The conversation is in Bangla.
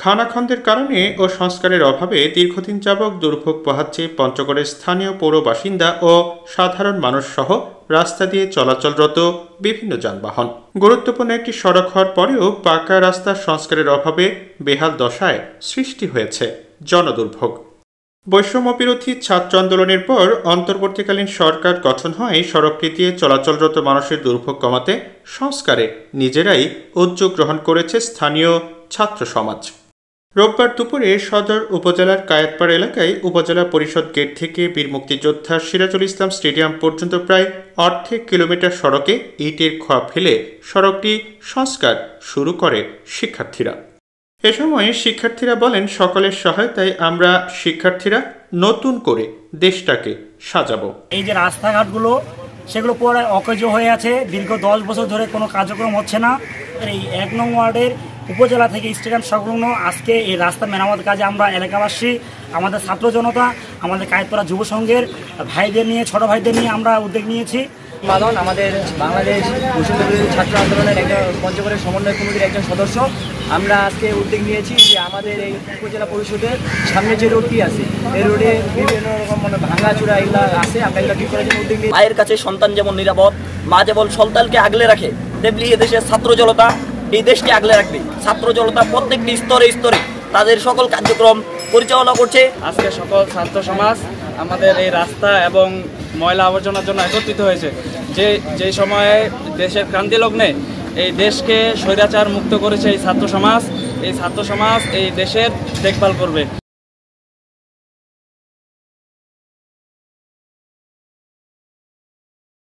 খানাখন্দের কারণে ও সংস্কারের অভাবে দীর্ঘদিন যাবৎ দুর্ভোগ পোহাচ্ছে পঞ্চগড়ের স্থানীয় পৌর বাসিন্দা ও সাধারণ মানুষ সহ রাস্তা দিয়ে চলাচলরত বিভিন্ন যানবাহন। গুরুত্বপূর্ণ একটি সড়ক হওয়ার পরেও পাকা রাস্তার সংস্কারের অভাবে বেহাল দশায় সৃষ্টি হয়েছে জনদুর্ভোগ। বৈষম্য বিরোধী ছাত্র আন্দোলনের পর অন্তর্বর্তীকালীন সরকার গঠন হয় সড়কটি দিয়ে চলাচলরত মানুষের দুর্ভোগ কমাতে সংস্কারে নিজেরাই উদ্যোগ গ্রহণ করেছে স্থানীয় ছাত্র সমাজ। রোববার দুপুরে সদর উপজেলার কায়েতপাড় এলাকায় উপজেলা পরিষদ গেট থেকে বীর মুক্তিযোদ্ধা সিরাজুল ইসলাম স্টেডিয়াম পর্যন্ত প্রায় অর্ধেক কিলোমিটার সড়কে ইটের খোয়া ফেলে সড়কটি সংস্কার শুরু করে শিক্ষার্থীরা। এ সময় শিক্ষার্থীরা বলেন, সকলের সহায়তায় আমরা শিক্ষার্থীরা নতুন করে দেশটাকে সাজাবো। এই যে রাস্তাঘাটগুলো সেগুলো পুরো অকেজ হয়ে আছে, দীর্ঘ 10 বছর ধরে কোনো কার্যক্রম হচ্ছে না। এই 1 নং ওয়ার্ডের উপজেলা থেকে স্টেডিয়াম সংলগ্ন আজকে এই রাস্তা মেরামত কাজে আমরা এলাকাবাসী, আমাদের ছাত্র জনতা, আমাদের কায়েতপাড়া যুব সংঘের ভাইদের নিয়ে, ছোট ভাইদের নিয়ে আমরা উদ্যোগ নিয়েছি। মাদন আমাদের বাংলাদেশ বৈষম্য বিরোধী ছাত্র আন্দোলনের একজন পঞ্চগড়ের সমন্বয় কমিটির একজন সদস্য। আমরা আজকে উদ্যোগ নিয়েছি যে আমাদের এই উপজেলা পরিষদের সামনে যে রোডটি আছে এই রোডে বিভিন্ন রকম ভাঙাচোরা এগুলো আছে, আমরা এগুলো ঠিক করার জন্য উদ্যোগ নিয়েছি। মায়ের কাছে সন্তান যেমন নিরাপদ, মা যেমন সন্তানকে আগলে রাখে, তেমনি এদেশের ছাত্র জনতা এই দেশকে আগলে রাখবে। ছাত্র জনতা প্রত্যেকটি স্তরে স্তরে তাদের সকল কার্যক্রম পরিচালনা করছে। আজকে সকল ছাত্র সমাজ আমাদের এই রাস্তা এবং ময়লা আবর্জনার জন্য একত্রিত হয়েছে। যে সময়ে দেশের ক্রান্তি লগ্নে এই দেশকে স্বৈরাচার মুক্ত করেছে এই ছাত্র সমাজ এই দেশের দেখভাল করবে।